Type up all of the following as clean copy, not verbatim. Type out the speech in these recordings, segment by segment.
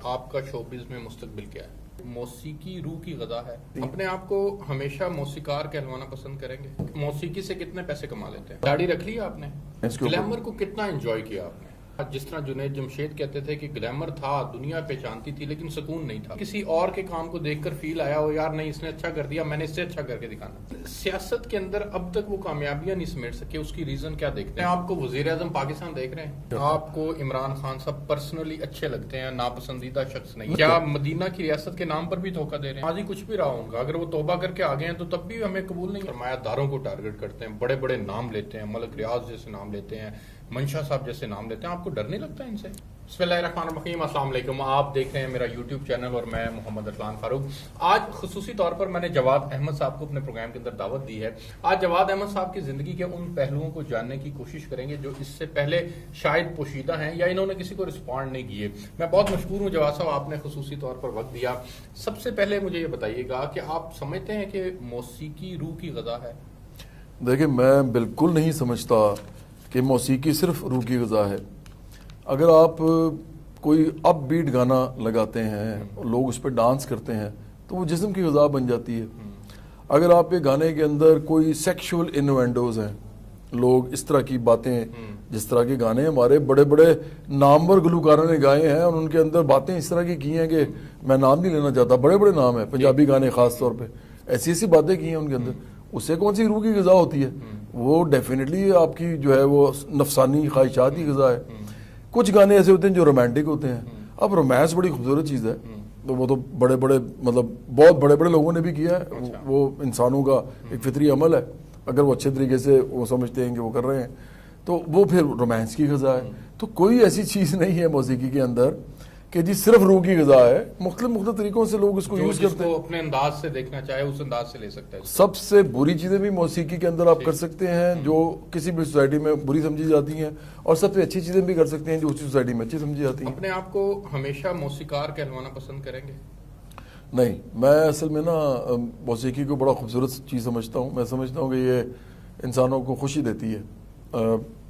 آپ کا شوبز میں مستقبل کیا ہے؟ موسیقی روح کی غذا ہے. اپنے آپ کو ہمیشہ موسیقار کہلوانا پسند کریں گے؟ موسیقی سے کتنے پیسے کما لیتے ہیں؟ داڑھی رکھ لی آپ نے؟ گلیمر کو کتنا انجوائے کیا آپ نے؟ جس طرح جنید جمشید کہتے تھے کہ گلیمر تھا، دنیا پہچانتی تھی، لیکن سکون نہیں تھا. کسی اور کے کام کو دیکھ کر فیل آیا ہو یار نہیں اس نے اچھا کر دیا، میں نے اس سے اچھا کر کے دکھانا. سیاست کے اندر اب تک وہ کامیابیاں نہیں سمیٹ سکے، اس کی ریزن کیا دیکھتے ہیں؟ آپ کو وزیر اعظم پاکستان دیکھ رہے ہیں، آپ کو عمران خان صاحب پرسنلی اچھے لگتے ہیں، ناپسندیدہ شخص نہیں. کیا مدینہ کی ریاست کے نام پر بھی دھوکہ دے رہے ہیں؟ ماضی کچھ بھی رہا ہوں گا، اگر وہ توبہ کر کے آگے ہیں تو تب بھی ہمیں قبول نہیں. سرمایہ داروں کو ٹارگٹ کرتے ہیں، بڑے بڑے نام لیتے ہیں، ملک ریاض جیسے نام لیتے ہیں، منشا صاحب جیسے نام لیتے ہیں. آپ کو ڈر نہیں لگتا ان سے؟ بسم اللہ الرحمن الرحیم. السلام علیکم. آپ دیکھ رہے ہیں میرا یوٹیوب چینل اور میں محمد ارسلان فاروق. آج خصوصی طور پر میں نے جواد احمد صاحب کو اپنے پروگرام کے اندر دعوت دی ہے. آج جواد احمد صاحب کی زندگی کے ان پہلوؤں کو جاننے کی کوشش کریں گے جو اس سے پہلے شاید پوشیدہ ہیں یا انہوں نے کسی کو رسپونڈ نہیں کیے. میں بہت مشکور ہوں جواد صاحب، آپ نے خصوصی طور پر وقت دیا. سب سے پہلے مجھے یہ بتائیے گا کہ آپ سمجھتے ہیں کہ موسیقی روح کی غذا ہے؟ دیکھیں، میں بالکل نہیں سمجھتا کہ موسیقی صرف روح کی غذا ہے. اگر آپ کوئی اپ بیٹ گانا لگاتے ہیں، لوگ اس پہ ڈانس کرتے ہیں تو وہ جسم کی غذا بن جاتی ہے. اگر آپ کے گانے کے اندر کوئی سیکشول انوینڈوز ہیں، لوگ اس طرح کی باتیں، جس طرح کے گانے ہمارے بڑے بڑے نامور گلوکاروں نے گائے ہیں اور ان کے اندر باتیں اس طرح کی ہیں کہ میں نام نہیں لینا چاہتا، بڑے بڑے نام ہیں پنجابی گانے خاص طور پہ، ایسی ایسی باتیں کی ہیں ان کے اندر. اس سے کون سی روح کی غذا ہوتی ہے؟ وہ ڈیفینیٹلی آپ کی جو ہے وہ نفسانی خواہشات کی غذا ہے. کچھ گانے ایسے ہوتے ہیں جو رومانٹک ہوتے ہیں. اب رومانس بڑی خوبصورت چیز ہے، تو وہ تو بڑے بڑے مطلب بہت بڑے بڑے لوگوں نے بھی کیا ہے. وہ انسانوں کا ایک فطری عمل ہے، اگر وہ اچھے طریقے سے وہ سمجھتے ہیں کہ وہ کر رہے ہیں تو وہ پھر رومانس کی غذا ہے. تو کوئی ایسی چیز نہیں ہے موسیقی کے اندر کہ جی صرف روح کی غذا ہے. مختلف طریقوں سے لوگ اس کو یوز کرتے ہیں. اپنے انداز سے دیکھنا چاہے اس انداز سے لے سکتا ہے. سب سے بری چیزیں بھی موسیقی کے اندر آپ کر سکتے ہیں جو کسی بھی سوسائٹی میں بری سمجھی جاتی ہیں، اور سب سے اچھی چیزیں بھی کر سکتے ہیں جو اسی سوسائٹی میں اچھی سمجھی جاتی ہیں. اپنے آپ کو ہمیشہ موسیقار کہلوانا پسند کریں گے؟ نہیں، میں اصل میں نا موسیقی کو بڑا خوبصورت چیز سمجھتا ہوں. میں سمجھتا ہوں کہ یہ انسانوں کو خوشی دیتی ہے،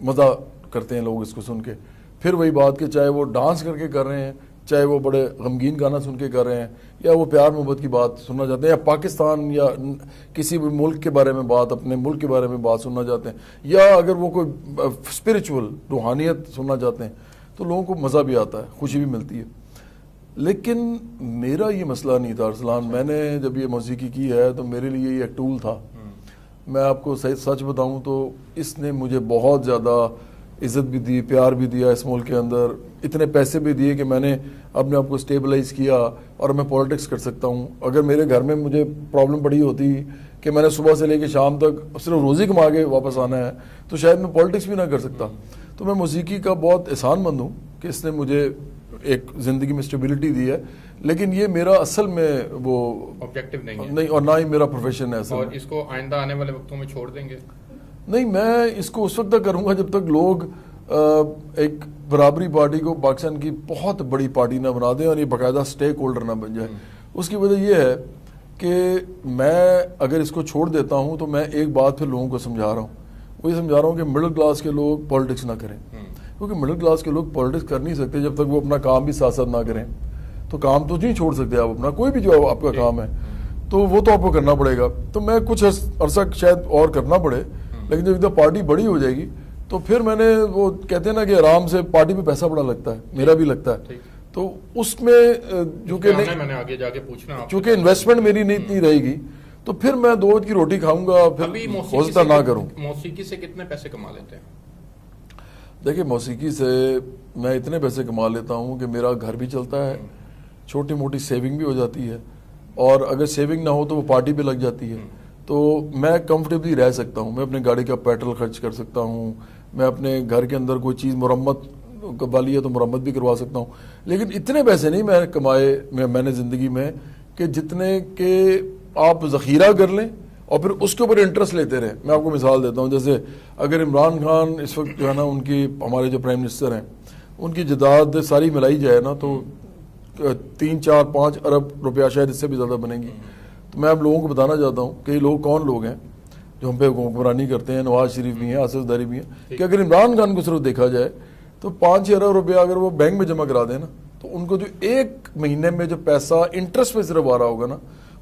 مزہ کرتے ہیں لوگ اس کو سن کے. پھر وہی بات کہ چاہے وہ ڈانس کر کے کر رہے ہیں، چاہے وہ بڑے غمگین گانا سن کے کر رہے ہیں، یا وہ پیار محبت کی بات سننا چاہتے ہیں، یا پاکستان یا کسی بھی ملک کے بارے میں بات، اپنے ملک کے بارے میں بات سننا چاہتے ہیں، یا اگر وہ کوئی اسپریچول روحانیت سننا چاہتے ہیں تو لوگوں کو مزہ بھی آتا ہے، خوشی بھی ملتی ہے. لیکن میرا یہ مسئلہ نہیں تھا ارسلان. میں نے جب یہ موسیقی کی ہے تو میرے لیے یہ ایک ٹول تھا. میں آپ کو سچ بتاؤں تو اس نے مجھے بہت زیادہ عزت بھی دی، پیار بھی دیا اس ملک کے اندر، اتنے پیسے بھی دیے کہ میں نے اپنے آپ کو اسٹیبلائز کیا اور میں پولیٹکس کر سکتا ہوں. اگر میرے گھر میں مجھے پرابلم پڑی ہوتی کہ میں نے صبح سے لے کے شام تک صرف روزی کما کے واپس آنا ہے تو شاید میں پولیٹکس بھی نہ کر سکتا. تو میں موسیقی کا بہت احسان مند ہوں کہ اس نے مجھے ایک زندگی میں اسٹیبلٹی دی ہے، لیکن یہ میرا اصل میں وہ آبجیکٹو نہیں ہے، اور نہ ہی میرا پروفیشن ہے. اور اس کو آئندہ آنے والے وقتوں میں چھوڑ دیں گے؟ نہیں، میں اس کو اس وقت تک کروں گا جب تک لوگ ایک برابری پارٹی کو پاکستان کی بہت بڑی پارٹی نہ بنا دیں اور یہ باقاعدہ اسٹیک ہولڈر نہ بن جائے. اس کی وجہ یہ ہے کہ میں اگر اس کو چھوڑ دیتا ہوں تو میں ایک بات پھر لوگوں کو سمجھا رہا ہوں، وہ یہ سمجھا رہا ہوں کہ مڈل کلاس کے لوگ پولیٹکس نہ کریں، کیونکہ مڈل کلاس کے لوگ پولیٹکس کر نہیں سکتے جب تک وہ اپنا کام بھی ساتھ ساتھ نہ کریں. تو کام تو نہیں چھوڑ سکتے آپ اپنا، کوئی بھی جو آپ کا کام ہے تو وہ تو آپ کو کرنا پڑے گا. تو میں کچھ عرصہ شاید اور کرنا پڑے، لیکن جب ادھر پارٹی بڑی ہو جائے گی تو پھر میں نے وہ کہتے ہیں نا کہ آرام سے پارٹی پہ پیسہ بڑا لگتا ہے، میرا بھی لگتا ہے. تو اس میں جو کہ چونکہ انویسٹمنٹ میری نہیں اتنی رہے گی تو پھر میں 2 وقت کی روٹی کھاؤں گا، پھر ہو سکتا نہ کروں. موسیقی سے کتنے پیسے کما لیتے ہیں؟ دیکھیں، موسیقی سے میں اتنے پیسے کما لیتا ہوں کہ میرا گھر بھی چلتا ہے، چھوٹی موٹی سیونگ بھی ہو جاتی ہے، اور اگر سیونگ نہ ہو تو وہ پارٹی پہ لگ جاتی ہے. تو میں کمفرٹیبلی رہ سکتا ہوں، میں اپنے گاڑی کا پیٹرول خرچ کر سکتا ہوں، میں اپنے گھر کے اندر کوئی چیز مرمت والی ہے تو مرمت بھی کروا سکتا ہوں. لیکن اتنے پیسے نہیں میں کمائے میں نے زندگی میں کہ جتنے کہ آپ ذخیرہ کر لیں اور پھر اس کے اوپر انٹرسٹ لیتے رہیں. میں آپ کو مثال دیتا ہوں، جیسے اگر عمران خان اس وقت جو ہے نا ان کی ہمارے جو پرائم منسٹر ہیں ان کی جائیداد ساری ملائی جائے نا تو 3 4 5 ارب روپیہ شاید اس سے بھی زیادہ بنے گی. تو میں اب لوگوں کو بتانا چاہتا ہوں کہ یہ لوگ کون لوگ ہیں جو ہم پہ حکمرانی کرتے ہیں. نواز شریف بھی ہیں، آصف زرداری بھی ہیں. کہ اگر عمران خان کو صرف دیکھا جائے تو 5 6 ارب روپیہ اگر وہ بینک میں جمع کرا دیں نا تو ان کو جو ایک مہینے میں جو پیسہ انٹرسٹ میں صرف آ رہا ہوگا نا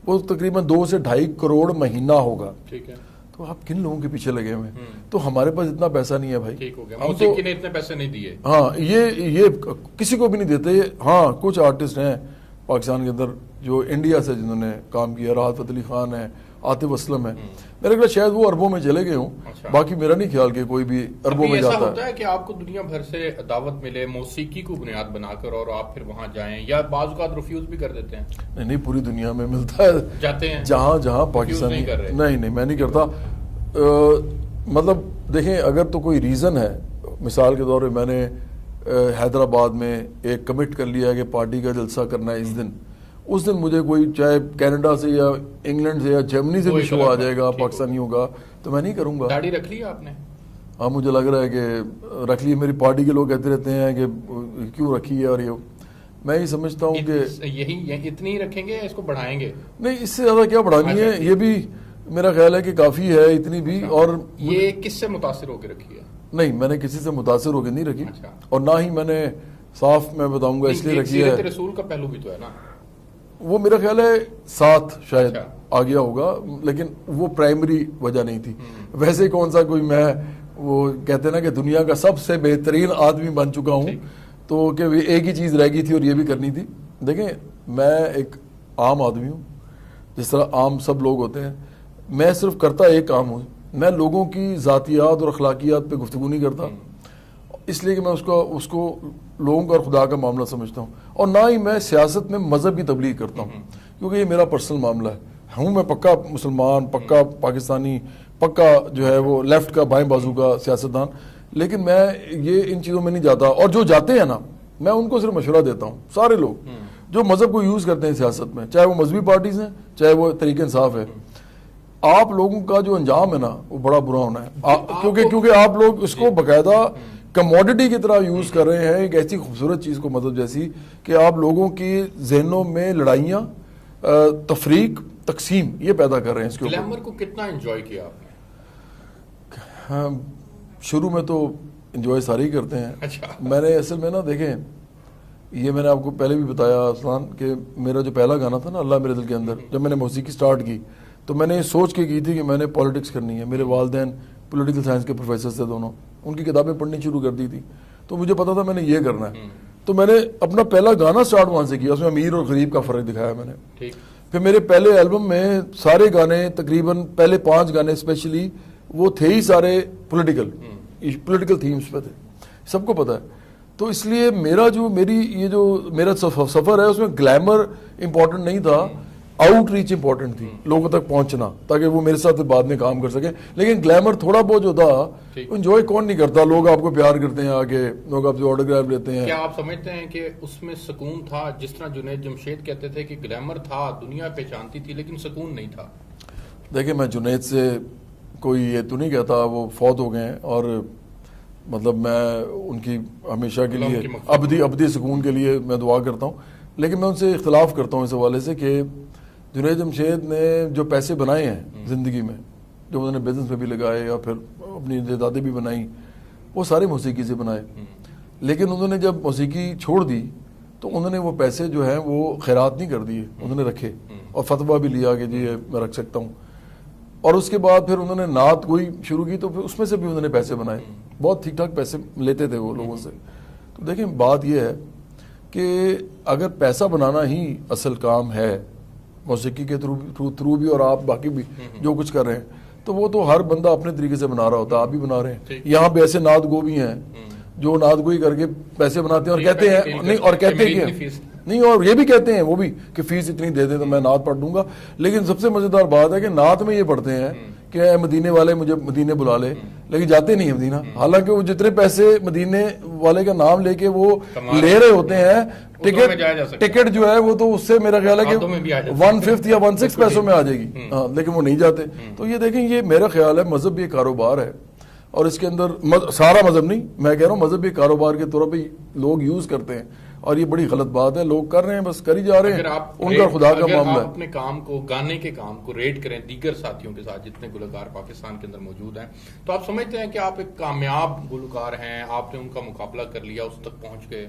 وہ تقریباً 2 سے 2.5 کروڑ مہینہ ہوگا. ٹھیک ہے. تو آپ کن لوگوں کے پیچھے لگے ہوئے ہیں؟ تو ہمارے پاس اتنا پیسہ نہیں ہے بھائی. ٹھیک ہو گیا. موسیقی نے اتنے پیسے نہیں دیے. ہاں یہ کسی کو بھی نہیں دیتے. ہاں کچھ آرٹسٹ ہیں پاکستان کے اندر جو انڈیا سے جنہوں نے کام کیا, راحت فتح علی خان ہے, عاطف اسلم ہے, میرے خیال شاید وہ اربوں میں چلے گئے ہوں. باقی میرا نہیں خیال کہ کوئی بھی اربوں میں جاتا ہے. ایسا ہوتا ہے کہ آپ کو دنیا بھر سے دعوت ملے موسیقی کو بنیاد بنا کر اور آپ پھر وہاں جائیں, یا بعض اوقات ریفیوز بھی کر دیتے ہیں؟ نہیں, پوری دنیا میں ملتا ہے, جاتے ہیں جہاں پاکستانی. نہیں میں نہیں کرتا. مطلب دیکھیں اگر تو کوئی ریزن ہے, مثال کے طور پہ میں نے حیدرآباد میں ایک کمٹ کر لیا کہ پارٹی کا جلسہ کرنا ہے اس دن مجھے کوئی چاہے کینیڈا سے یا انگلینڈ سے یا جرمنی سے بھی شو آ جائے گا پاکستانیوں کا, تو میں نہیں کروں گا. داڑھی رکھ لی آپ نے؟ ہاں مجھے لگ رہا ہے کہ رکھ لی. میری پارٹی کے لوگ کہتے رہتے ہیں کہ کیوں رکھی ہے, اور میں یہ سمجھتا ہوں کہ یہی اتنی رکھیں گے, اس کو بڑھائیں گے؟ نہیں, اس سے زیادہ کیا بڑھانی ہے, یہ بھی میرا خیال ہے کہ کافی ہے اتنی بھی. اور یہ کس سے متاثر ہو کے رکھی ہے؟ نہیں, میں نے کسی سے متاثر ہو کے نہیں رکھی, اور نہ ہی میں نے صاف میں بتاؤں گا اس لیے رکھی ہے. سیرت رسول کا پہلو بھی تو ہے نا, وہ میرا خیال ہے ساتھ شاید آ گیا ہوگا, لیکن وہ پرائمری وجہ نہیں تھی. ویسے کون سا کوئی میں وہ کہتے ہیں نا کہ دنیا کا سب سے بہترین آدمی بن چکا ہوں, تو کہ ایک ہی چیز رہ گئی تھی اور یہ بھی کرنی تھی. دیکھیں میں ایک عام آدمی ہوں, جس طرح عام سب لوگ ہوتے ہیں. میں صرف کرتا ایک کام ہوں, میں لوگوں کی ذاتیات اور اخلاقیات پہ گفتگو نہیں کرتا, اس لیے کہ میں اس کو لوگوں کا اور خدا کا معاملہ سمجھتا ہوں. اور نہ ہی میں سیاست میں مذہب کی تبلیغ کرتا ہوں, کیونکہ یہ میرا پرسنل معاملہ ہے. میں پکا مسلمان, پکا پاکستانی, پکا جو ہے وہ لیفٹ کا بائیں بازو کا سیاستدان, لیکن میں یہ ان چیزوں میں نہیں جاتا. اور جو جاتے ہیں نا, میں ان کو صرف مشورہ دیتا ہوں. سارے لوگ جو مذہب کو یوز کرتے ہیں سیاست میں, چاہے وہ مذہبی پارٹیز ہیں چاہے وہ تحریک انصاف ہے, آپ لوگوں کا جو انجام ہے نا وہ بڑا برا ہونا ہے. کیونکہ آپ لوگ اس کو باقاعدہ کموڈٹی کی طرح یوز کر رہے ہیں, ایک ایسی خوبصورت چیز کو, مطلب جیسی کہ آپ لوگوں کی ذہنوں میں لڑائیاں, تفریق, تقسیم یہ پیدا کر رہے ہیں. اس کے گلیمر کو کتنا انجوائے کیا آپ نے؟ شروع میں تو انجوائے سارے ہی کرتے ہیں. میں نے اصل میں نا دیکھیں, یہ میں نے آپ کو پہلے بھی بتایا اسلان, کہ میرا جو پہلا گانا تھا نا اللہ میرے دل کے اندر, جب میں نے موسیقی سٹارٹ کی تو میں نے یہ سوچ کے کی تھی کہ میں نے پالیٹکس کرنی ہے. میرے والدین پولیٹیکل سائنس کے پروفیسر تھے دونوں, ان کی کتابیں پڑھنی شروع کر دی تھی, تو مجھے پتا تھا میں نے یہ کرنا ہے. تو میں نے اپنا پہلا گانا سٹارٹ وہاں سے کیا, اس میں امیر اور غریب کا فرق دکھایا میں نے. پھر میرے پہلے البم میں سارے گانے, تقریباً پہلے 5 گانے اسپیشلی, وہ تھے ہی سارے پولیٹیکل تھیمز پہ تھے, سب کو پتا ہے. تو اس لیے میرا سفر ہے اس میں گلیمر امپورٹنٹ نہیں تھا, آؤٹ ریچ امپورٹنٹ تھی, لوگوں تک پہنچنا, تاکہ وہ میرے ساتھ بعد میں کام کر سکیں. لیکن گلیمر تھوڑا بہت جو تھا انجوائے کون نہیں کرتا, لوگ آپ کو پیار کرتے ہیں, آگے لوگ آپ سے آٹوگراف لیتے ہیں. کیا آپ سمجھتے ہیں کہ اس میں سکون تھا؟ جس طرح جنید جمشید کہتے تھے کہ گلیمر تھا, دنیا پہچانتی تھی, لیکن سکون نہیں تھا. دیکھیں میں جنید سے کوئی یہ تو نہیں کہتا, وہ فوت ہو گئے ہیں, اور مطلب میں ان کی ہمیشہ کے لیے ابدی سکون کے لیے میں دعا کرتا ہوں. لیکن میں ان سے اختلاف کرتا ہوں اس حوالے سے کہ جنید جمشید نے جو پیسے بنائے ہیں زندگی میں, جو انہوں نے بزنس میں بھی لگائے یا پھر اپنی جائیدادیں بھی بنائیں, وہ سارے موسیقی سے بنائے. لیکن انہوں نے جب موسیقی چھوڑ دی تو انہوں نے وہ پیسے جو ہیں وہ خیرات نہیں کر دیے, انہوں نے رکھے, اور فتویٰ بھی لیا کہ جی میں رکھ سکتا ہوں. اور اس کے بعد پھر انہوں نے نعت گوئی شروع کی, تو پھر اس میں سے بھی انہوں نے پیسے بنائے, بہت ٹھیک ٹھاک پیسے لیتے تھے وہ لوگوں سے. تو دیکھیں بات یہ ہے کہ اگر پیسہ بنانا ہی اصل کام ہے, موسیقی کے تھرو بھی اور آپ باقی بھی جو کچھ کر رہے ہیں, تو وہ تو ہر بندہ اپنے طریقے سے بنا رہا ہوتا ہے, آپ بھی بنا رہے ہیں. یہاں پہ ایسے نعت گو بھی ہیں جو نعت گوئی کر کے پیسے بناتے ہیں, اور کہتے ہیں نہیں, اور کہتے ہیں کہ نہیں, اور یہ بھی کہتے ہیں وہ بھی کہ فیس اتنی دے دیں تو میں نعت پڑھ دوں گا. لیکن سب سے مزیدار بات ہے کہ نعت میں یہ پڑھتے ہیں کہ اے مدینے والے مجھے مدینے بلا لے, لیکن جاتے نہیں ہیں مدینہ. حالانکہ وہ جتنے پیسے مدینے والے کا نام لے کے وہ لے رہے ہوتے ہیں, ٹکٹ جو ہے وہ تو اس سے میرا خیال ہے کہ 1/5 یا 1/6 پیسوں میں آ جائے گی, لیکن وہ نہیں جاتے. تو یہ دیکھیں, یہ میرا خیال ہے مذہب بھی ایک کاروبار ہے, اور اس کے اندر سارا مذہب نہیں, میں کہہ رہا ہوں مذہب بھی کاروبار کے طور پہ لوگ یوز کرتے ہیں, اور یہ بڑی غلط بات ہے. لوگ کر رہے ہیں, بس کر ہی جا رہے ہیں, ان کا خدا کا معاملہ ہے. اپنے کام کو, گانے کے کام کو ریٹ کریں دیگر ساتھیوں کے ساتھ جتنے گلوکار پاکستان کے اندر موجود ہیں, تو آپ سمجھتے ہیں کہ آپ ایک کامیاب گلوکار ہیں, آپ نے ان کا مقابلہ کر لیا, اس تک پہنچ گئے؟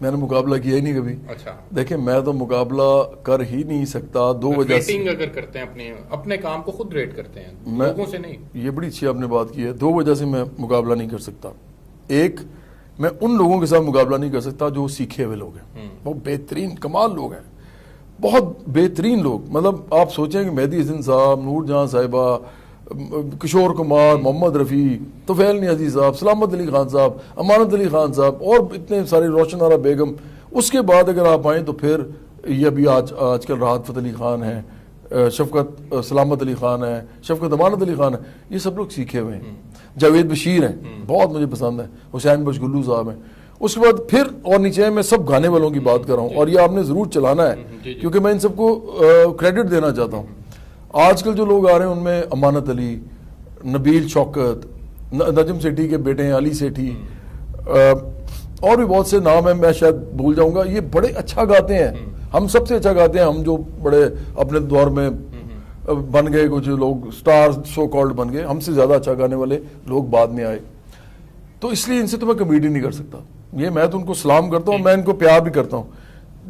میں نے مقابلہ کیا ہی نہیں کبھی. اچھا دیکھیں میں تو مقابلہ کر ہی نہیں سکتا. دو وجہ سے ریٹنگ اگر کرتے ہیں اپنے کام کو خود ریٹ کرتے ہیں لوگوں سے نہیں. یہ بڑی اچھی آپ نے بات کی ہے. دو وجہ سے میں مقابلہ نہیں کر سکتا. ایک, میں ان لوگوں کے ساتھ مقابلہ نہیں کر سکتا جو سیکھے ہوئے لوگ ہیں, بہت بہترین کمال لوگ ہیں, بہت بہترین لوگ. مطلب آپ سوچیں کہ مہدی حسن صاحب, نور جہاں صاحبہ, کشور کمار, محمد رفیع, طفیل نیازی صاحب, سلامت علی خان صاحب, امانت علی خان صاحب اور اتنے سارے, روشن آرا بیگم. اس کے بعد اگر آپ آئیں تو پھر یہ ابھی آج کل راحت فتح علی خان ہیں, شفقت سلامت علی خان ہے, شفقت امانت علی خان ہے, یہ سب لوگ سیکھے ہوئے ہیں. جاوید بشیر ہیں, بہت مجھے پسند ہیں. حسین بخش گلو صاحب ہیں. اس کے بعد پھر اور نیچے میں سب گانے والوں کی بات کر رہا ہوں, اور یہ آپ نے ضرور چلانا ہے کیونکہ میں ان سب کو کریڈٹ دینا چاہتا ہوں. آج کل جو لوگ آ رہے ہیں ان میں امانت علی, نبیل شوکت, نجم سیٹھی کے بیٹے ہیں علی سیٹھی, اور بھی بہت سے نام ہیں, میں شاید بھول جاؤں گا. یہ بڑے اچھا گاتے ہیں, ہم سب سے اچھا گاتے ہیں. ہم جو بڑے اپنے دور میں بن گئے, کچھ لوگ سٹار سو کالڈ بن گئے, ہم سے زیادہ اچھا گانے والے لوگ بعد میں آئے. تو اس لیے ان سے تو میں کمیڈی نہیں کر سکتا. یہ میں تو ان کو سلام کرتا ہوں, میں ان کو پیار بھی کرتا ہوں.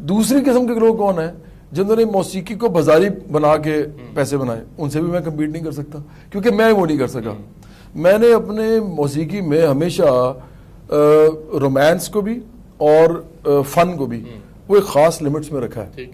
دوسری قسم کے لوگ کون ہیں جنہوں نے موسیقی کو بازاری بنا کے پیسے بنائے, ان سے بھی میں کمپیٹ نہیں کر سکتا کیونکہ میں وہ نہیں کر سکا. میں نے اپنے موسیقی میں ہمیشہ رومانس کو بھی اور فن کو بھی وہ ایک خاص لمٹس میں رکھا ہے.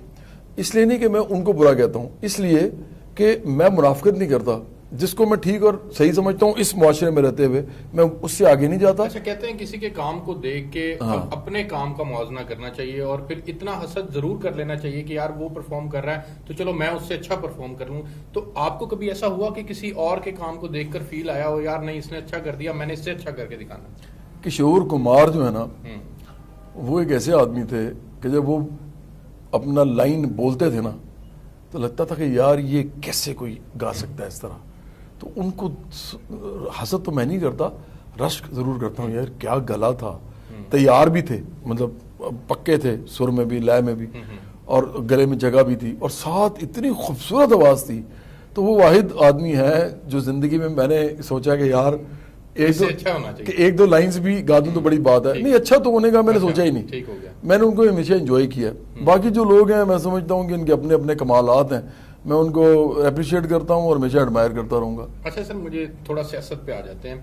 اس لیے نہیں کہ میں ان کو برا کہتا ہوں, اس لیے کہ میں منافقت نہیں کرتا. جس کو میں ٹھیک اور صحیح سمجھتا ہوں اس معاشرے میں رہتے ہوئے میں اس سے آگے نہیں جاتا. اچھا, کہتے ہیں کسی کے کام کو دیکھ کے اپنے کام کا موازنہ کرنا چاہیے اور پھر اتنا حسد ضرور کر لینا چاہیے کہ یار وہ پرفارم کر رہا ہے تو چلو میں اس سے اچھا پرفارم کر لوں. تو آپ کو کبھی ایسا ہوا کہ کسی اور کے کام کو دیکھ کر فیل آیا ہو یار نہیں اس نے اچھا کر دیا, میں نے اس سے اچھا کر کے دکھانا؟ کشور کمار جو ہے نا, وہ ایک ایسے آدمی تھے کہ جب وہ اپنا لائن بولتے تھے نا تو لگتا تھا کہ یار یہ کیسے کوئی گا سکتا ہے اس طرح. تو ان کو حسد تو میں نہیں کرتا, رشک ضرور کرتا ہوں, یار کیا گلا تھا. تیار بھی تھے, مطلب پکے تھے, سر میں بھی, لے میں بھی, اور گلے میں جگہ بھی تھی, اور ساتھ اتنی خوبصورت آواز تھی. تو وہ واحد آدمی ہے جو زندگی میں نے سوچا کہ یار ایک دو لائنز بھی گا دوں تو بڑی بات ہے. نہیں, اچھا تو ہونے کا میں نے سوچا ہی نہیں. میں نے ان کو ہمیشہ انجوائے کیا. باقی جو لوگ ہیں میں سمجھتا ہوں کہ ان کے اپنے اپنے کمالات ہیں, میں ان کو اپریشیٹ کرتا ہوں اور ہمیشہ ایڈمائر کرتا رہوں گا. اچھا سر, مجھے تھوڑا سیاست پہ آ جاتے ہیں.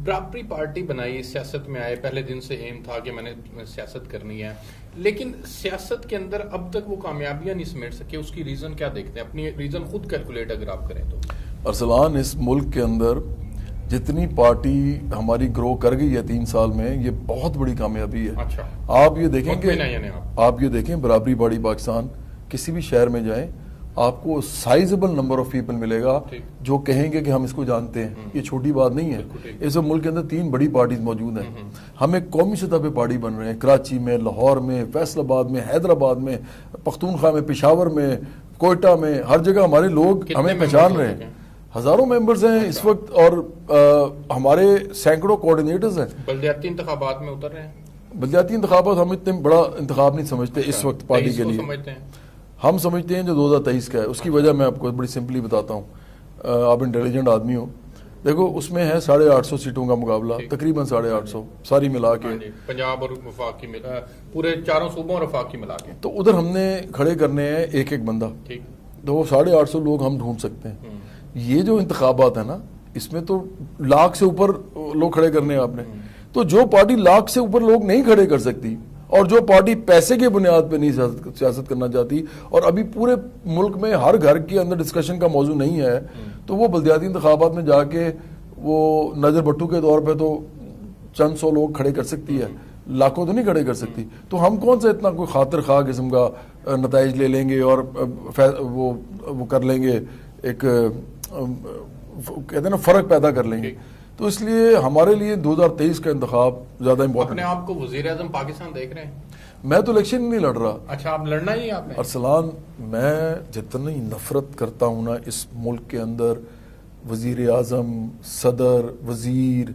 برابری پارٹی بنائی, سیاست میں آئے, پہلے دن سے ایم تھا کہ میں نے سیاست کرنی ہے, لیکن سیاست کے اندر اب تک وہ کامیابیاں نہیں سمیٹ سکے. اس کی ریزن کیا دیکھتے ہیں؟ اپنی ریزن خود کیلکولیٹ اگر آپ کریں تو. ارسلان, اس ملک کے اندر جتنی پارٹی ہماری گرو کر گئی ہے 3 سال میں, یہ بہت بڑی کامیابی ہے. اچھا, آپ یہ دیکھیں براپری پارٹی پاکستان کسی بھی شہر میں جائیں آپ کو سائزبل نمبر آف پیپل ملے گا جو کہیں گے کہ ہم اس کو جانتے ہیں. یہ چھوٹی بات نہیں ہے. اس ملک کے اندر 3 بڑی پارٹیز موجود ہیں. ہم ایک قومی سطح پہ پارٹی بن رہے ہیں, کراچی میں, لاہور میں, فیصل آباد میں, حیدرآباد میں, پختونخوا میں, پشاور میں, کوئٹہ میں, ہر جگہ ہمارے لوگ ہمیں پہچان رہے ہیں. ہزاروں ممبرز ہیں اس وقت, اور ہمارے سینکڑوں کوارڈینیٹرز ہیں. بلدیاتی انتخابات میں اتر رہے ہیں. بلدیاتی انتخابات ہم اتنے بڑا انتخاب نہیں سمجھتے اس وقت پارٹی کے لیے. ہم سمجھتے ہیں جو 2023 کا ہے. اس کی وجہ میں آپ کو بڑی سمپلی بتاتا ہوں, آپ انٹیلیجنٹ آدمی ہو. دیکھو اس میں ہے 850 سیٹوں کا مقابلہ, تقریباً 850 ساری ملا کے, پنجاب اور وفاق کی پورے 4 صوبوں اور وفاق کی ملا کے. تو ادھر ہم نے کھڑے کرنے ہیں ایک ایک بندہ, تو وہ 850 لوگ ہم ڈھونڈ سکتے ہیں. یہ جو انتخابات ہیں نا, اس میں تو لاکھ سے اوپر لوگ کھڑے کرنے ہیں آپ نے. تو جو پارٹی لاکھ سے اوپر لوگ نہیں کھڑے کر سکتی, اور جو پارٹی پیسے کے بنیاد پہ نہیں سیاست کرنا چاہتی, اور ابھی پورے ملک میں ہر گھر کے اندر ڈسکشن کا موضوع نہیں ہے, تو وہ بلدیاتی انتخابات میں جا کے وہ نظر بٹو کے طور پہ تو چند 100 لوگ کھڑے کر سکتی ہے, لاکھوں تو نہیں کھڑے کر سکتی. تو ہم کون سا اتنا کوئی خاطر خواہ قسم کا نتائج لے لیں گے اور وہ کر لیں گے, ایک کہتے ہیں نا فرق پیدا کر لیں گے. تو اس لیے ہمارے لیے 2023 کا انتخاب زیادہ امپورٹنٹ. اپنے آپ کو وزیر اعظم پاکستان دیکھ رہے ہیں؟ میں تو الیکشن نہیں لڑ رہا. اچھا, آپ لڑنا ہی آپ نے؟ ارسلان, میں جتنی نفرت کرتا ہوں نا اس ملک کے اندر وزیر اعظم, صدر, وزیر,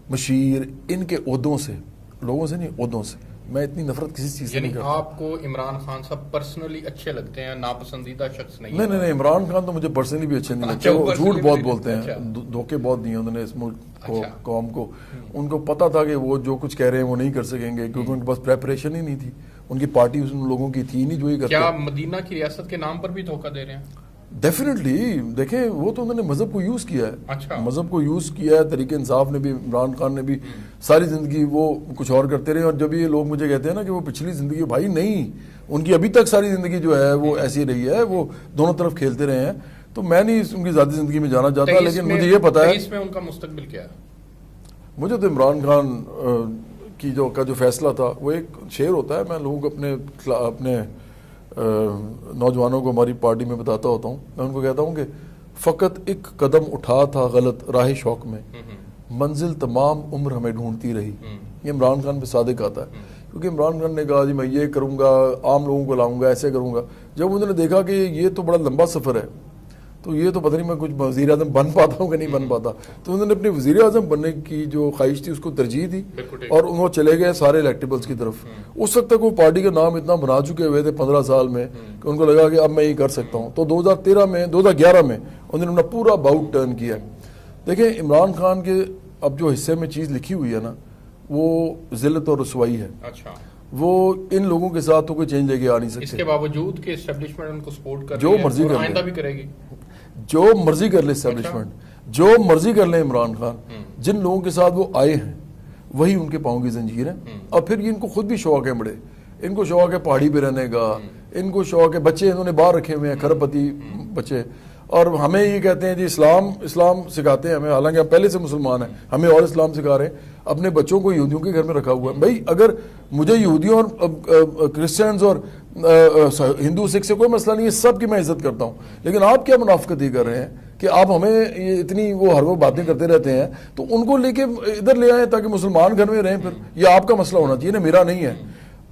مشیر, ان کے عہدوں سے, لوگوں سے نہیں عہدوں سے, میں اتنی نفرت کسی چیز سے یعنی نہیں کرتا. آپ کو عمران خان صاحب پرسنلی اچھے لگتے ہیں, ناپسندیدہ شخص نہیں؟ نہیں, عمران خان تو مجھے پرسنلی بھی اچھے نہیں لگتے. وہ جھوٹ بہت بولتے ہیں, دھوکے بہت دیے انہوں نے اس ملک کو, قوم کو. ان کو پتا تھا کہ وہ جو کچھ کہہ رہے ہیں وہ نہیں کر سکیں گے, کیونکہ ان کے پاس پریپریشن ہی نہیں تھی. ان کی پارٹی ان لوگوں کی تھی نہیں جو یہ کرتے. کیا مدینہ کی ریاست کے نام پر بھی دھوکہ دے رہے ہیں؟ ڈیفینیٹلی. دیکھیں وہ تو انہوں نے مذہب کو یوز کیا ہے. اچھا. مذہب کو یوز کیا ہے. تحریک انصاف نے بھی, عمران خان نے بھی ساری زندگی وہ کچھ اور کرتے رہے. اور جب یہ لوگ مجھے کہتے ہیں نا کہ وہ پچھلی زندگی, بھائی نہیں, ان کی ابھی تک ساری زندگی جو ہے وہ ایسی رہی ہے, وہ دونوں طرف کھیلتے رہے ہیں. تو میں نہیں ان کی ذاتی زندگی میں جانا چاہتا, لیکن مجھے یہ پتا ہے اس میں ان کا مستقبل کیا ہے. مجھے تو عمران خان کی جو فیصلہ تھا, وہ ایک شعر ہوتا ہے, میں لوگوں کو اپنے نوجوانوں کو ہماری پارٹی میں بتاتا ہوتا ہوں. میں ان کو کہتا ہوں کہ فقط ایک قدم اٹھا تھا غلط راہ شوق میں, منزل تمام عمر ہمیں ڈھونڈتی رہی. یہ عمران خان پہ صادق آتا ہے, کیونکہ عمران خان نے کہا جی میں یہ کروں گا, عام لوگوں کو لاؤں گا, ایسے کروں گا. جب انہوں نے دیکھا کہ یہ تو بڑا لمبا سفر ہے, تو یہ تو پتہ نہیں میں کچھ وزیر اعظم بن پاتا ہوں کہ نہیں بن پاتا, تو انہوں نے اپنے وزیر اعظم بننے کی جو خواہش تھی اس کو ترجیح دی, اور انہوں چلے گئے سارے الیکٹیبلز کی طرف. اس وقت تک وہ پارٹی کا نام اتنا بنا چکے ہوئے تھے 15 سال میں کہ ان کو لگا کہ اب میں یہ کر سکتا ہوں. تو 2011 میں انہوں نے اپنا پورا باؤٹ ٹرن کیا. دیکھیں عمران خان کے اب جو حصے میں چیز لکھی ہوئی ہے نا, وہ ذلت اور رسوائی ہے. اچھا. وہ ان لوگوں کے ساتھ تو کوئی چینج لے کے آ نہیں سکتے. اس کے باوجود کہ اسٹیبلشمنٹ ان کو سپورٹ کر جو مرضی کر آئندہ بھی کرے گی, جو مرضی کر لے اسٹیبلشمنٹ, جو مرضی کر لیں عمران خان, جن لوگوں کے ساتھ وہ آئے ہیں وہی ان کے پاؤں کی زنجیر ہیں. اور پھر یہ ان کو خود بھی شوق ہے بڑے, ان کو شوق ہے پہاڑی پہ رہنے کا, ان کو شوق ہے, بچے انہوں نے باہر رکھے ہوئے ہیں, کھرب پتی بچے, اور ہمیں یہ کہتے ہیں جی اسلام سکھاتے ہیں ہمیں, حالانکہ ہم پہلے سے مسلمان ہیں, ہمیں اور اسلام سکھا رہے ہیں. اپنے بچوں کو یہودیوں کے گھر میں رکھا ہوا ہے. بھائی اگر مجھے یہودیوں اور کرسچنز اور ہندو سکھ سے کوئی مسئلہ نہیں ہے, سب کی میں عزت کرتا ہوں, لیکن آپ کیا منافقت ہی کر رہے ہیں کہ آپ ہمیں یہ اتنی وہ ہر وہ باتیں کرتے رہتے ہیں. تو ان کو لے کے ادھر لے آئیں تاکہ مسلمان گھر میں رہیں. پھر یہ آپ کا مسئلہ ہونا چاہیے نا, میرا نہیں ہے.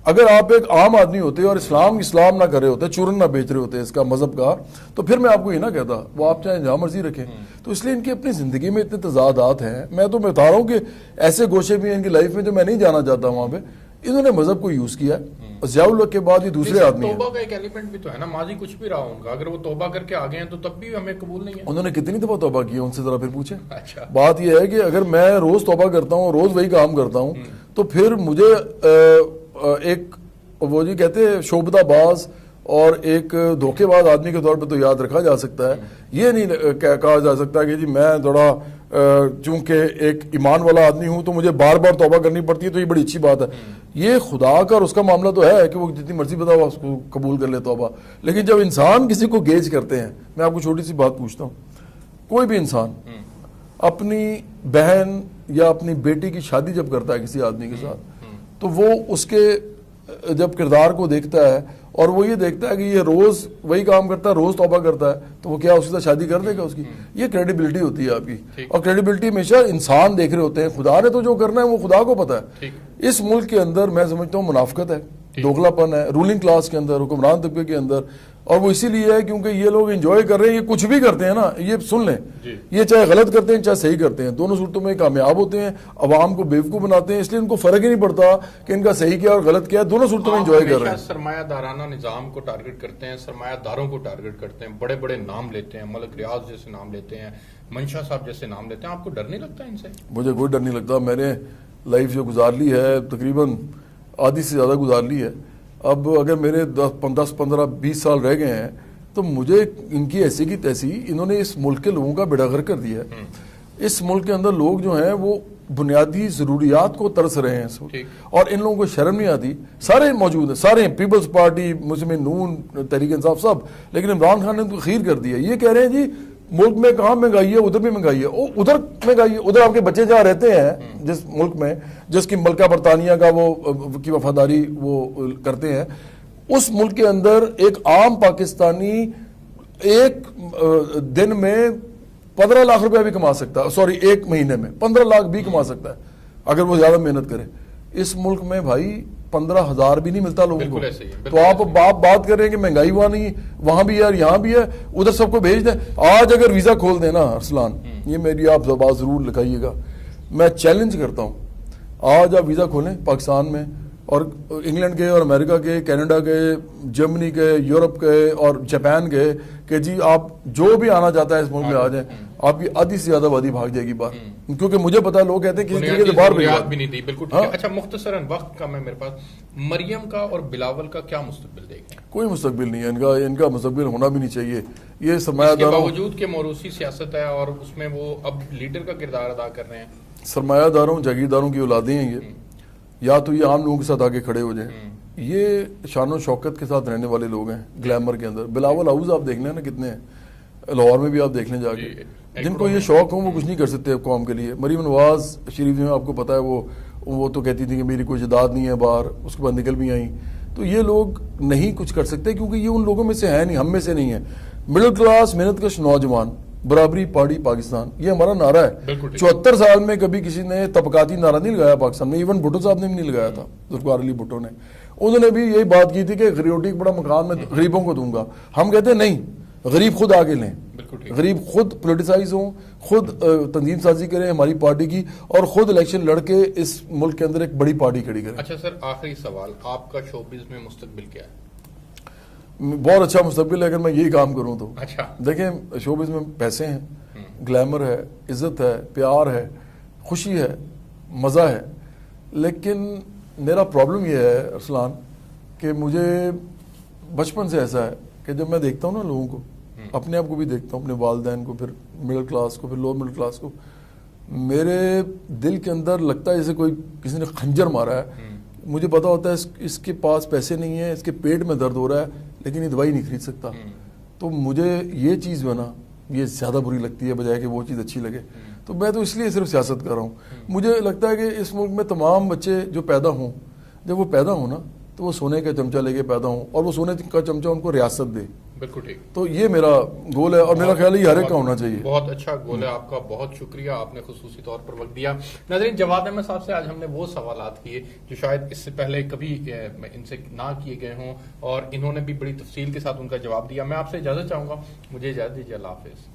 اگر آپ ایک عام آدمی ہوتے اور اسلام نہ کر رہے ہوتے, چورن نہ بیچ رہے ہوتے اس کا مذہب کا, تو پھر میں آپ کو یہ نہ کہتا. وہ آپ چاہے جہاں مرضی رکھیں. تو اس لیے ان کی اپنی زندگی میں اتنے تضادات ہیں. میں تو بتا رہا ہوں کہ ایسے گوشے بھی ہیں ان کی لائف میں جو میں نہیں جانا چاہتا وہاں پہ. انہوں نے مذہب کو یوز کیا ہے. ضیاء الحق کے بعد یہ دوسرے آدمی ہیں. توبہ کا ایک ایلیمنٹ بھی تو ہے نا, ماضی کچھ بھی رہا ہوگا, اگر وہ توبہ کر کے آگے ہیں تو تب بھی ہمیں قبول نہیں ہے. انہوں نے کتنی دفعہ توبہ کی ہے, ان سے ذرا پھر پوچھیں. اچھا. بات یہ ہے کہ اگر میں روز توبہ کرتا ہوں, روز وہی کام کرتا ہوں, تو پھر مجھے ایک وہ جی کہتے ہیں شعبدہ باز اور ایک دھوکے باز آدمی کے طور پہ تو یاد رکھا جا سکتا ہے. یہ نہیں کہا جا سکتا کہ جی میں تھوڑا چونکہ ایک ایمان والا آدمی ہوں تو مجھے بار بار توبہ کرنی پڑتی ہے, تو یہ بڑی اچھی بات ہے. یہ خدا کا اور اس کا معاملہ تو ہے کہ وہ جتنی مرضی بتا ہوا اس کو قبول کر لے توبہ. لیکن جب انسان کسی کو گیج کرتے ہیں, میں آپ کو چھوٹی سی بات پوچھتا ہوں, کوئی بھی انسان اپنی بہن یا اپنی بیٹی کی شادی جب کرتا ہے کسی آدمی کے ساتھ, تو وہ اس کے جب کردار کو دیکھتا ہے اور وہ یہ دیکھتا ہے کہ یہ روز وہی کام کرتا ہے, روز توبہ کرتا ہے, تو وہ کیا اس کے ساتھ شادی کر دے گا اس کی؟ یہ کریڈیبلٹی ہوتی ہے آپ کی. اور کریڈیبلٹی ہمیشہ انسان دیکھ رہے ہوتے ہیں, خدا نے تو جو کرنا ہے وہ خدا کو پتا ہے. اس ملک کے اندر میں سمجھتا ہوں منافقت ہے, دوغلا پن ہے رولنگ کلاس کے اندر, حکمران طبقے کے اندر. اور وہ اسی لیے ہے کیونکہ یہ لوگ انجوائے کر رہے ہیں. یہ کچھ بھی کرتے ہیں نا, یہ سن لیں, یہ چاہے غلط کرتے ہیں چاہے صحیح کرتے ہیں, دونوں صورتوں میں کامیاب ہوتے ہیں, عوام کو بیوقوف بناتے ہیں. اس لیے ان کو فرق ہی نہیں پڑتا کہ ان کا صحیح کیا اور غلط کیا, دونوں صورتوں میں انجوائے کر رہے ہیں. سرمایہ دارانہ نظام کو ٹارگٹ کرتے ہیں, سرمایہ داروں کو ٹارگٹ کرتے ہیں, بڑے بڑے نام لیتے ہیں, ملک ریاض جیسے نام لیتے ہیں, منشا صاحب جیسے نام لیتے ہیں. آپ کو ڈر نہیں لگتا ان سے؟ مجھے کوئی ڈر نہیں لگتا. میں نے لائف جو گزار لی ہے تقریباً آدھی سے زیادہ گزار لی ہے. اب اگر میرے 10-15-20 سال رہ گئے ہیں تو مجھے ان کی ایسی کی تیسی, انہوں نے اس ملک کے لوگوں کا بیڑا غرق کر دیا ہے. اس ملک کے اندر لوگ جو ہیں وہ بنیادی ضروریات کو ترس رہے ہیں اس وقت, اور ان لوگوں کو شرم نہیں آتی. سارے موجود ہیں, سارے پیپلز پارٹی, مسلم نون, تحریک انصاف, سب. لیکن عمران خان نے ان کو خیر کر دیا. یہ کہہ رہے ہیں جی ملک میں کہاں مہنگائی ہے, ادھر بھی مہنگائی ہے. ادھر مہنگائی ہے, ادھر آپ کے بچے جہاں رہتے ہیں جس ملک میں, جس کی ملکہ برطانیہ کا وہ کی وفاداری وہ کرتے ہیں, اس ملک کے اندر ایک عام پاکستانی ایک دن میں 15 لاکھ روپیہ بھی کما سکتا ہے, سوری ایک مہینے میں 15 لاکھ بھی کما سکتا ہے اگر وہ زیادہ محنت کرے. اس ملک میں بھائی 15,000 بھی نہیں ملتا لوگوں کو. تو آپ بات کر رہے ہیں کہ مہنگائی وہاں نہیں, وہاں بھی ہے اور یہاں بھی ہے, ادھر سب کو بھیج دیں. آج اگر ویزا کھول دیں نا ارسلان, یہ میری آپ بات ضرور لکھائیے گا, میں چیلنج کرتا ہوں, آج آپ ویزا کھولیں پاکستان میں, اور انگلینڈ کے اور امریکہ کے، کینیڈا کے، جرمنی کے، یورپ کے اور جاپان کے کہ جی آپ جو بھی آنا چاہتا ہے اس ملک میں آ جائیں، آپ کی آدھی سے زیادہ آبادی بھاگ جائے گی باہر، کیونکہ مجھے پتا ہے لوگ کہتے ہیں کہ اس طریقے سے باہر بھی نہیں تھی. بالکل ٹھیک ہے. اچھا مختصراً وقت کا میں میرے پاس، مریم کا اور بلاول کا کیا مستقبل دیکھیں؟ کوئی مستقبل نہیں ہے ان کا مستقبل ہونا بھی نہیں چاہیے. یہ سرمایہ داروں کے باوجود کہ موروثی سیاست ہے اور اس میں وہ اب لیڈر کا کردار ادا کر رہے ہیں. سرمایہ داروں جاگیرداروں کی اولادیں ہیں یہ، یا تو یہ عام لوگوں کے ساتھ آگے کھڑے ہو جائیں. یہ شان و شوکت کے ساتھ رہنے والے لوگ ہیں گلیمر کے اندر. بلاول ہاؤس آپ دیکھ لیں نا کتنے ہیں، لاہور میں بھی آپ دیکھ لیں جا کے. جن کو یہ شوق ہو وہ کچھ نہیں کر سکتے قوم کے لیے. مریم نواز شریف جو آپ کو پتا ہے وہ تو کہتی تھی کہ میری کوئی جداد نہیں ہے باہر، اس کے بعد نکل بھی آئیں. تو یہ لوگ نہیں کچھ کر سکتے کیونکہ یہ ان لوگوں میں سے ہے نہیں، ہم میں سے نہیں ہے. مڈل کلاس محنت کش نوجوان، برابری پارٹی پاکستان، یہ ہمارا نعرہ ہے. 74 سال میں کبھی کسی نے طبقاتی نعرہ نہیں لگایا پاکستان میں. ایون بھٹو صاحب نے بھی نہیں لگایا تھا، ذوالفقار علی بھٹو نے. انہوں نے بھی یہی بات کی تھی کہ روٹی کا بڑا مقام میں غریبوں کو دوں گا. ہم کہتے ہیں نہیں، غریب خود آگے لیں، غریب خود پولیٹیسائز ہوں، خود تنظیم سازی کریں ہماری پارٹی کی، اور خود الیکشن لڑ کے اس ملک کے اندر ایک بڑی پارٹی کھڑی کریں. اچھا سر، آخری سوال، آپ کا شوبز میں مستقبل کیا ہے؟ بہت اچھا مستقبل ہے اگر میں یہی کام کروں تو. اچھا دیکھیں شوبز میں پیسے ہیں، گلیمر ہے، عزت ہے، پیار ہے، خوشی ہے، مزہ ہے. لیکن میرا پرابلم یہ ہے ارسلان کہ مجھے بچپن سے ایسا ہے کہ جب میں دیکھتا ہوں نا لوگوں کو، اپنے آپ کو بھی دیکھتا ہوں، اپنے والدین کو، پھر مڈل کلاس کو، پھر لوور مڈل کلاس کو، میرے دل کے اندر لگتا ہے جیسے کوئی کسی نے خنجر مارا ہے. مجھے پتا ہوتا ہے اس کے پاس پیسے نہیں ہیں، اس کے پیٹ میں درد ہو رہا ہے، لیکن یہ دوائی نہیں خرید سکتا. تو مجھے یہ چیز جو ہے نا یہ زیادہ بری لگتی ہے بجائے کہ وہ چیز اچھی لگے. تو میں تو اس لیے صرف سیاست کر رہا ہوں. مجھے لگتا ہے کہ اس ملک میں تمام بچے جو پیدا ہوں، جب وہ پیدا ہوں نا تو وہ سونے کا چمچہ لے کے پیدا ہوں، اور وہ سونے کا چمچہ ان کو ریاست دے. بالکل ٹھیک. تو یہ میرا گول ہے، اور میرا خیال ہے یہ ہر ایک کا ہونا چاہیے. بہت اچھا گول ہے آپ کا، بہت شکریہ، آپ نے خصوصی طور پر وقت دیا. ناظرین، جواد احمد صاحب سے آج ہم نے وہ سوالات کیے جو شاید اس سے پہلے کبھی ان سے نہ کیے گئے ہوں، اور انہوں نے بھی بڑی تفصیل کے ساتھ ان کا جواب دیا. میں آپ سے اجازت چاہوں گا، مجھے اجازت دیجیے. اللہ حافظ.